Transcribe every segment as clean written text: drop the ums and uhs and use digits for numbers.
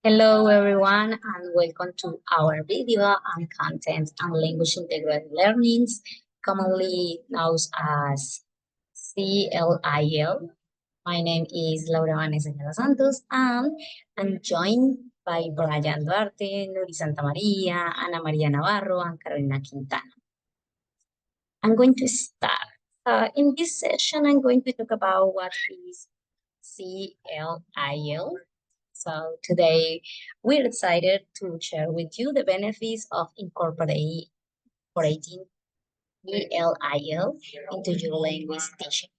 Hello everyone and welcome to our video on content and language integrated learnings, commonly known as CLIL. My name is Laura Vanessa de los Santos and I'm joined by Brian Duarte, Nuri Santa Maria, Ana Maria Navarro, and Carolina Quintana. I'm going to start. In this session, I'm going to talk about what is CLIL. So today we're excited to share with you the benefits of incorporating ELIL into your language teaching.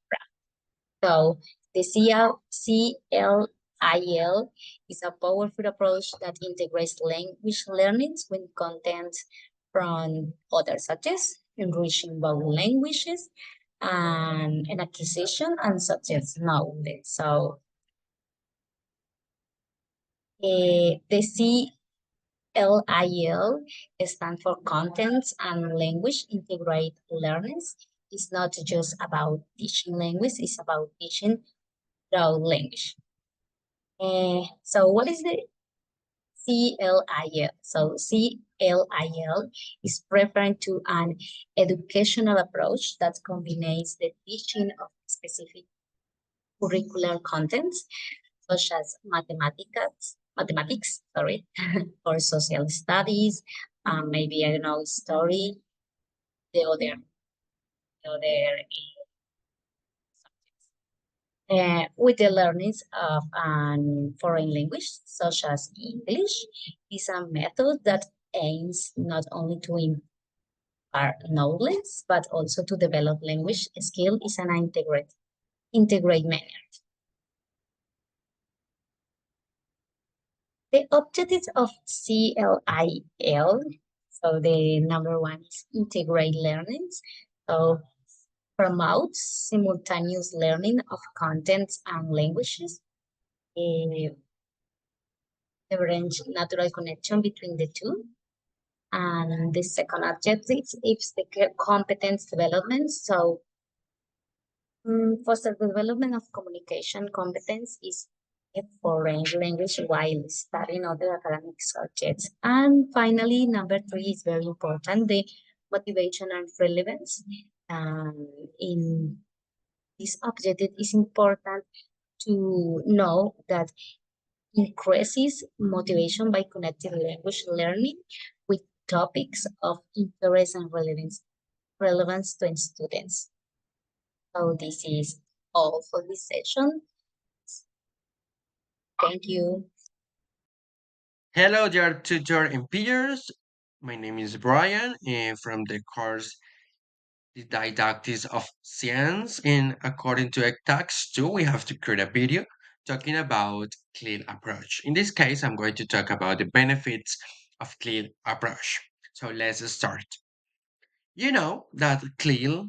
So the CLIL is a powerful approach that integrates language learnings with content from other subjects, enriching both languages and an acquisition and subject knowledge. So the CLIL stands for Contents and Language Integrate Learnings. It's not just about teaching language, it's about teaching through language. So what is the CLIL? So CLIL is referring to an educational approach that combines the teaching of specific curricular contents such as mathematics, sorry, or social studies, maybe I don't know, story, the other with the learnings of an foreign language such as English is a method that aims not only to impart knowledge but also to develop language skill is an integrate manner. The objectives of CLIL, so the number one is integrate learnings. So promotes simultaneous learning of contents and languages, leverage natural connection between the two. And the second objective is the competence development. So foster the development of communication competence is a foreign language while studying other academic subjects. And finally, number three is very important, the motivation and relevance. In this objective is important to know that increases motivation by connecting language learning with topics of interest and relevance to students. So this is all for this session. Thank you. Hello, dear tutor and peers. My name is Brian from the course The Didactics of Science. And according to Ectax 2, we have to create a video talking about CLIL approach. In this case, I'm going to talk about the benefits of CLIL approach. So let's start. You know that CLIL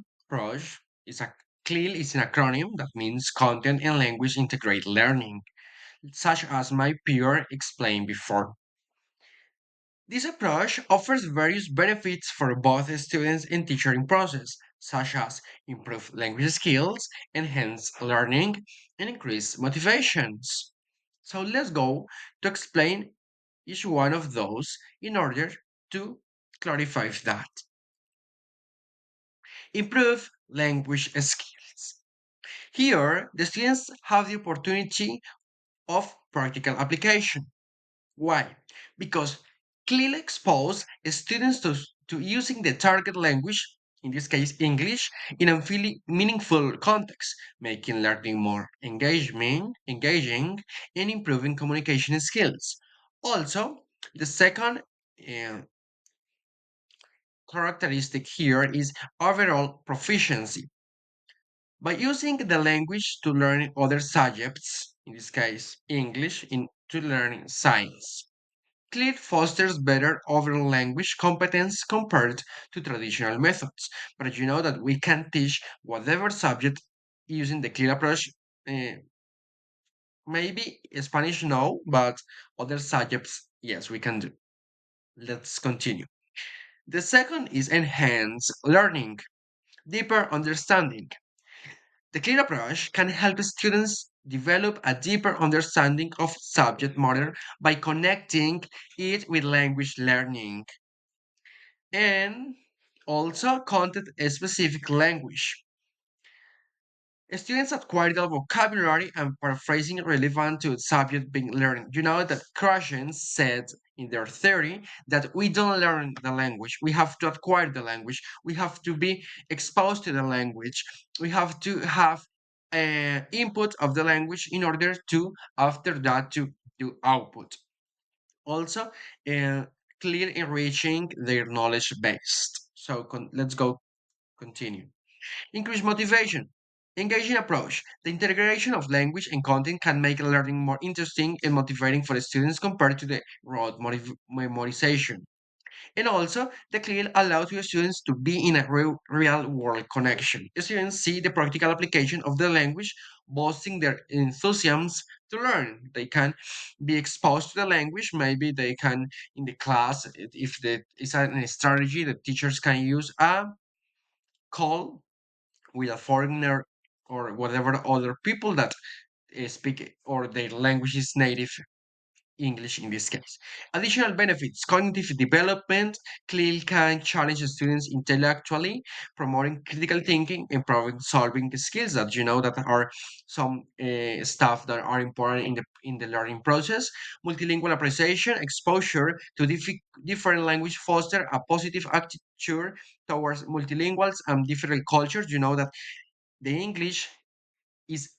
is an acronym that means Content and Language Integrated Learning, such as my peer explained before. This approach offers various benefits for both the students and teaching process, such as improved language skills, enhanced learning, and increased motivations. So let's go to explain each one of those in order to clarify that. Improve language skills. Here, the students have the opportunity of practical application. Why? Because clearly expose students to using the target language, in this case English, in a meaningful context, making learning more engaging, and improving communication skills. Also, the second uh, characteristic here is overall proficiency. By using the language to learn other subjects, in this case English, to learn science, CLIL fosters better overall language competence compared to traditional methods. But you know that we can teach whatever subject using the CLIL approach. Uh, Maybe Spanish, no, but other subjects, yes, we can do. Let's continue. The second is enhance learning, deeper understanding. The CLIL approach can help students develop a deeper understanding of subject matter by connecting it with language learning and also content specific language. Students acquire the vocabulary and paraphrasing relevant to the subject being learned. You know that Krashen said in their theory that we don't learn the language. We have to acquire the language. We have to be exposed to the language. We have to have input of the language in order to, after that, to do output. Also, clear enriching their knowledge base. So let's go continue. Increase motivation. Engaging approach. The integration of language and content can make learning more interesting and motivating for the students compared to the rote memorization. And also, the CLIL allows your students to be in a real world connection. Students see the practical application of the language, boosting their enthusiasm to learn. They can be exposed to the language. Maybe they can, in the class, if it's a strategy, the teachers can use a call with a foreigner or whatever other people that speak or their language is native English in this case. Additional benefits cognitive development. CLIL can challenge students intellectually, promoting critical thinking and problem solving skills that you know that are some stuff that are important in the learning process. Multilingual appreciation, exposure to different language foster a positive attitude towards multilinguals and different cultures. You know that the English is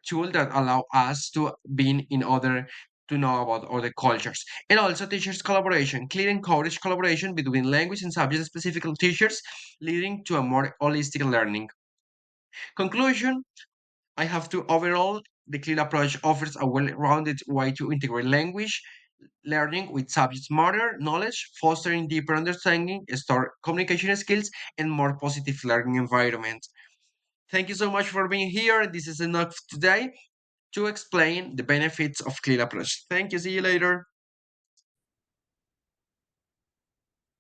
tool that allow us to be in other to know about other cultures and also teachers collaboration clear encourage collaboration between language and subject specific teachers leading to a more holistic learning. Conclusion, I have to overall the clear approach offers a well-rounded way to integrate language learning with subject matter knowledge, fostering deeper understanding, store communication skills, and more positive learning environment. Thank you so much for being here. This is enough today to explain the benefits of CLIL approach. Thank you. See you later.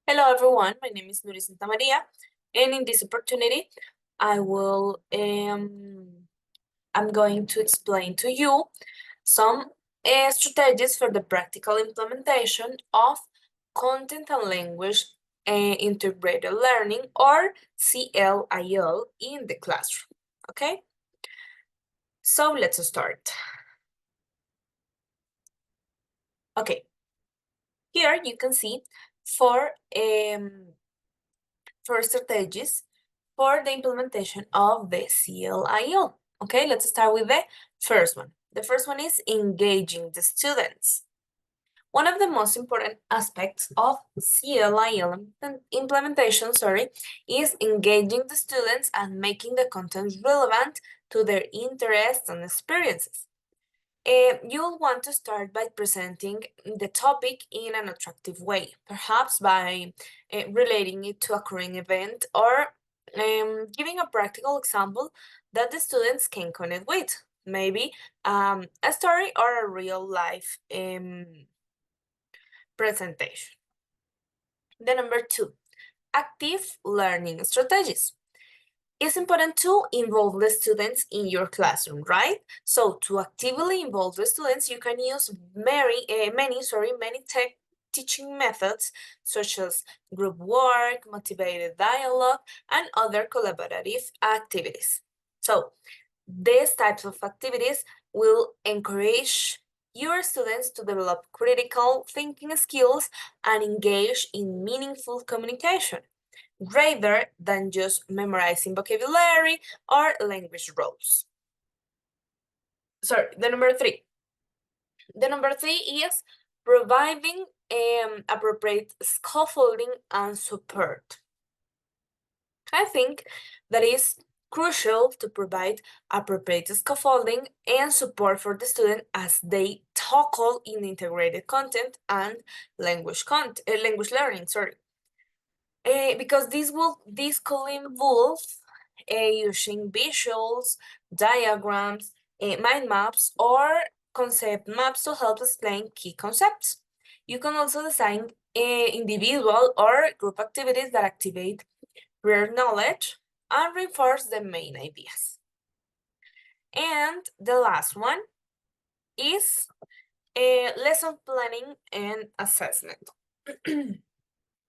Hello everyone, my name is Nuri Santa Maria, and in this opportunity, I'm going to explain to you some strategies for the practical implementation of content and language integrated learning or CLIL in the classroom. Okay, so let's start. Okay, here you can see four strategies for the implementation of the CLIL. Okay, let's start with the first one. The first one is engaging the students. One of the most important aspects of CLIL implementation, is engaging the students and making the content relevant to their interests and experiences. You'll want to start by presenting the topic in an attractive way, perhaps by relating it to a current event or giving a practical example that the students can connect with, maybe a story or a real life presentation. The number two, active learning strategies. It's important to involve the students in your classroom, right? So to actively involve the students, you can use many teaching methods such as group work, motivated dialogue, and other collaborative activities. So these types of activities will encourage your students to develop critical thinking skills and engage in meaningful communication, rather than just memorizing vocabulary or language roles. Sorry, the number three. The number three is providing appropriate scaffolding and support. I think that is crucial to provide appropriate scaffolding and support for the student as they tackle in integrated content and language learning. Because this could involve using visuals, diagrams, mind maps, or concept maps to help explain key concepts. You can also design individual or group activities that activate prior knowledge and reinforce the main ideas. And the last one is lesson planning and assessment.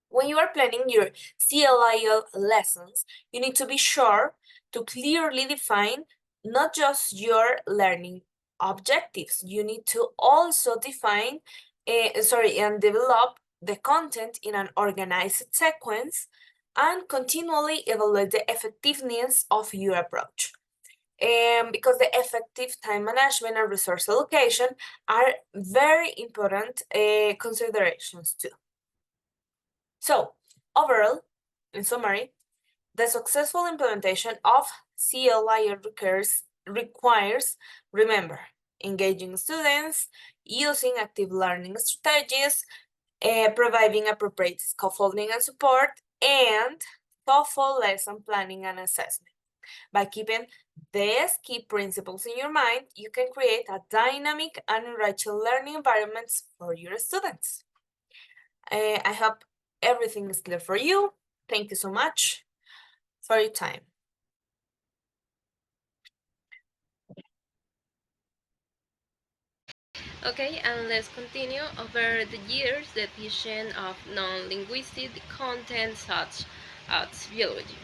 When you are planning your CLIL lessons, you need to be sure to clearly define not just your learning objectives. You need to also define, and develop the content in an organized sequence and continually evaluate the effectiveness of your approach. Because the effective time management and resource allocation are very important considerations too. So, overall, in summary, the successful implementation of CLIR requires, remember, engaging students, using active learning strategies, providing appropriate scaffolding and support, and thoughtful lesson planning and assessment. By keeping these key principles in your mind, you can create a dynamic and enriching learning environments for your students. I hope everything is clear for you. Thank you so much for your time. Okay, and let's continue. Over the years, the addition of non-linguistic content such as biology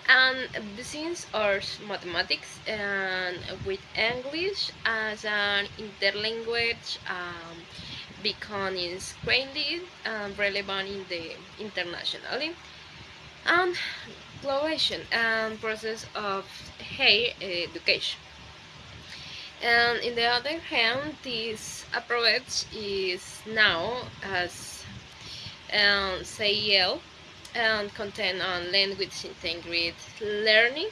and business or mathematics, and with English as an interlanguage becoming increasingly relevant in the internationally and globalization and process of higher education. And in the other hand, this approach is now as CEL and content on language integrated learning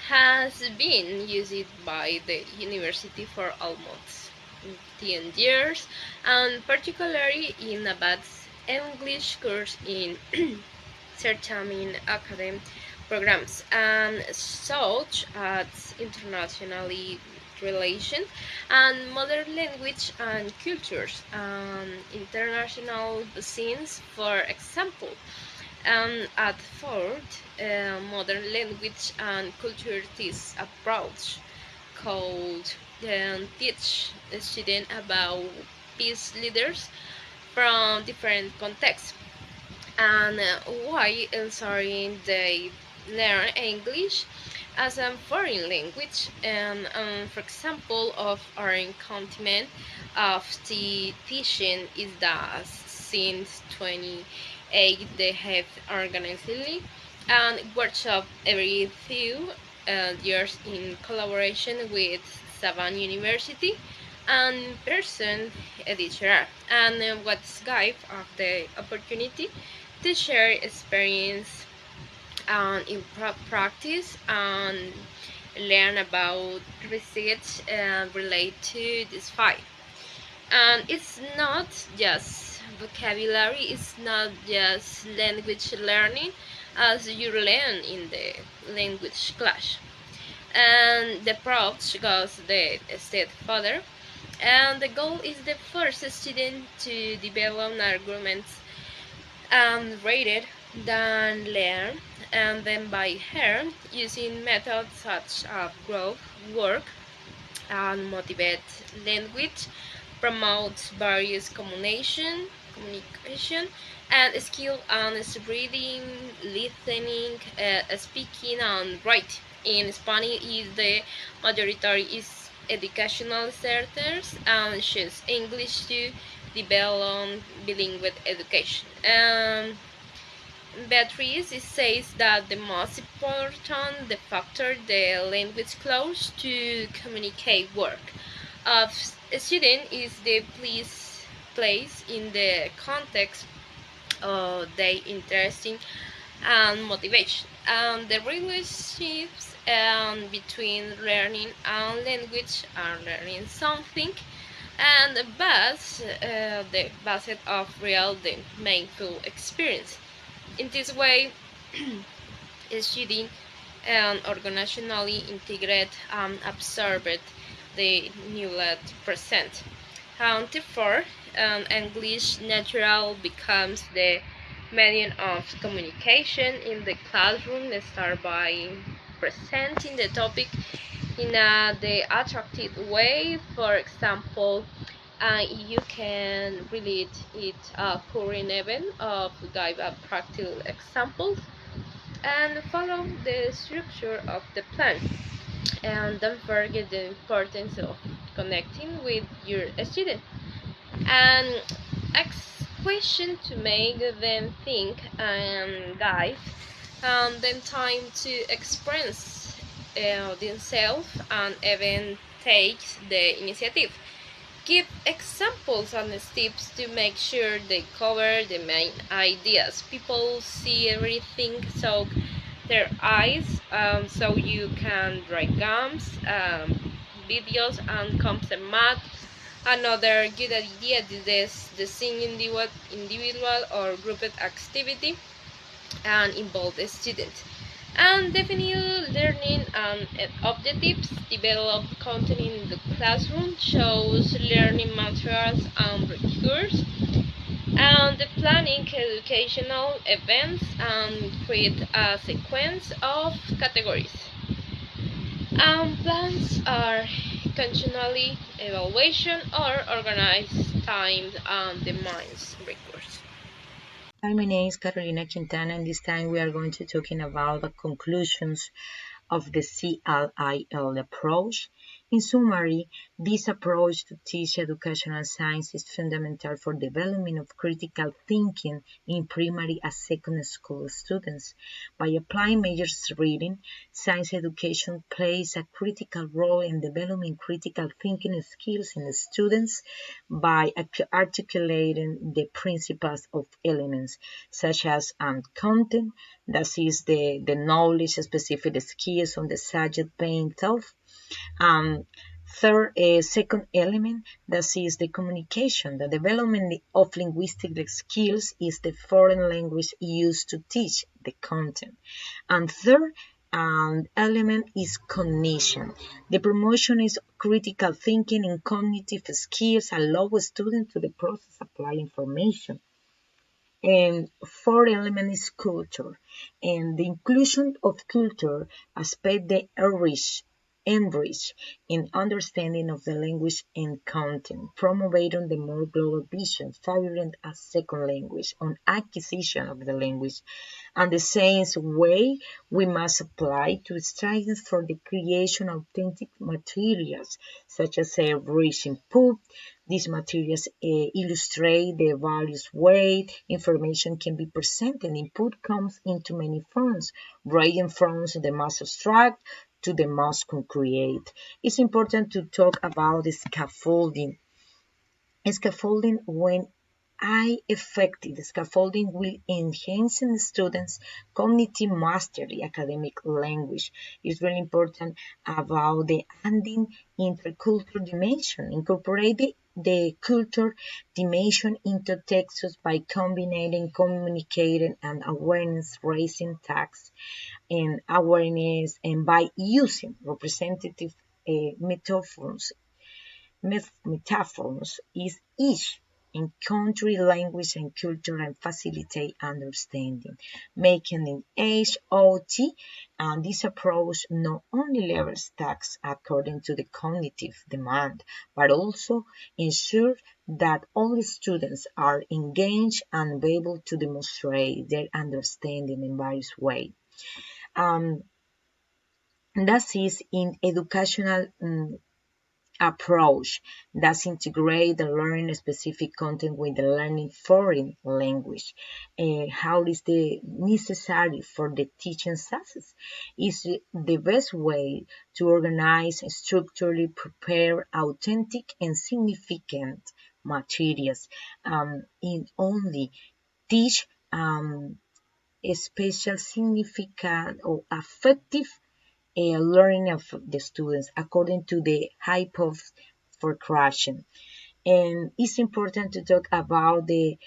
has been used by the university for almost 10 years, and particularly in advanced English course in certain academic programs and such as internationally relation and modern language and cultures international scenes, for example, at Ford, modern language and culture this approach called teach students about peace leaders from different contexts and why ensuring they learn English as a foreign language. For example, of our continent of the teaching is that since 28 they have organized and workshop every few years in collaboration with Savan University and person editor, and what's guide of the opportunity to share experience in practice and learn about research related to this fight. And it's not just vocabulary, it's not just language learning as you learn in the language class. And the approach goes the step further, and the goal is the first student to develop arguments rated, then learn, and then by her using methods such as growth, work, and motivate language, promotes various communication, and skill on reading, listening, speaking, and writing. In Spanish, is the majority is educational sectors and choose English to develop bilingual education. Beatrice says that the most important the factor the language close to communicate work of a student is the place in the context of their interesting and motivation, and the relationships between learning and language are learning something and the base of real the meaningful experience. In this way, students and organizationally integrate and absorb the knowledge present. And therefore, English natural becomes the medium of communication in the classroom. Start by presenting the topic in the attractive way. For example, you can relate it current event of give a practical examples and follow the structure of the plan. And don't forget the importance of connecting with your student and ask questions to make them think and guide them time to express themselves and even take the initiative. Give examples and steps to make sure they cover the main ideas. People see everything, so their eyes, so you can write gums, videos, and concept math. Another good idea is the same individual or grouped activity and involve the students. And define learning and objectives, develop content in the classroom, shows learning materials and recurs, and the planning educational events and create a sequence of categories. Plans are continually evaluation or organized timed and demands recurse. Hi, my name is Carolina Quintana, and this time we are going to talking about the conclusions of the CLIL approach. In summary, this approach to teach educational science is fundamental for development of critical thinking in primary and secondary school students. By applying measures reading, science education plays a critical role in developing critical thinking skills in the students by articulating the principles of elements such as content, that is the knowledge, specific skills on the subject matter itself. Third, a second element, that is the communication. The development of linguistic skills is the foreign language used to teach the content. And third, element is cognition. The promotion is critical thinking and cognitive skills allow students to the process apply information. And fourth element is culture. And the inclusion of culture aspect the enrich in understanding of the language and content, promoting the more global vision, favoring a second language on acquisition of the language. And the same way we must apply to strategies for the creation of authentic materials, such as a rich input. These materials illustrate the various ways information can be presented. Input comes into many forms, ranging from the most abstract to the most concrete. It's important to talk about the scaffolding. Scaffolding, when effective, scaffolding will enhance the students' cognitive mastery, academic language. It's very important about the adding intercultural dimension. Incorporate the culture dimension into texts by combining communicating and awareness raising tasks and awareness, and by using representative metaphors metaphors is each in country, language, and culture and facilitate understanding, making it HOT. And this approach not only levels tasks according to the cognitive demand, but also ensure that all students are engaged and able to demonstrate their understanding in various ways. Um, that is in educational approach that integrate the learning specific content with the learning foreign language. How is the necessary for the teaching success? Is the best way to organize and structurally prepare authentic and significant materials in only teach a special significant or effective learning of the students according to the hypothesis for creation. And it's important to talk about the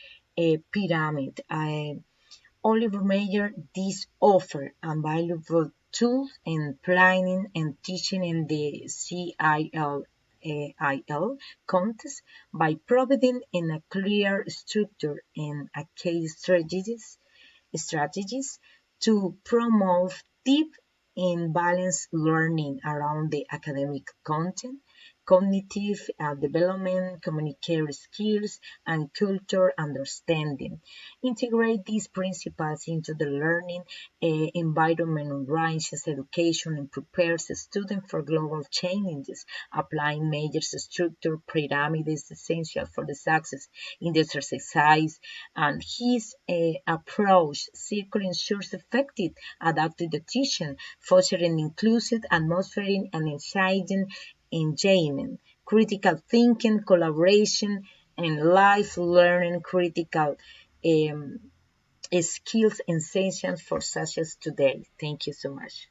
pyramid. Oliver Mayer this offer valuable tools in planning and teaching in the CIL contest by providing in a clear structure and a case strategies to promote deep in balanced learning around the academic content, cognitive development, communicative skills, and culture understanding. Integrate these principles into the learning environment, enriches education, and prepares the student for global challenges. Applying major structure pyramids essential for the success in the exercise, and his approach circle ensures effective adaptive teaching, fostering inclusive atmosphere and exciting engagement, critical thinking, collaboration, and life learning critical um, skills essential for success today. Thank you so much.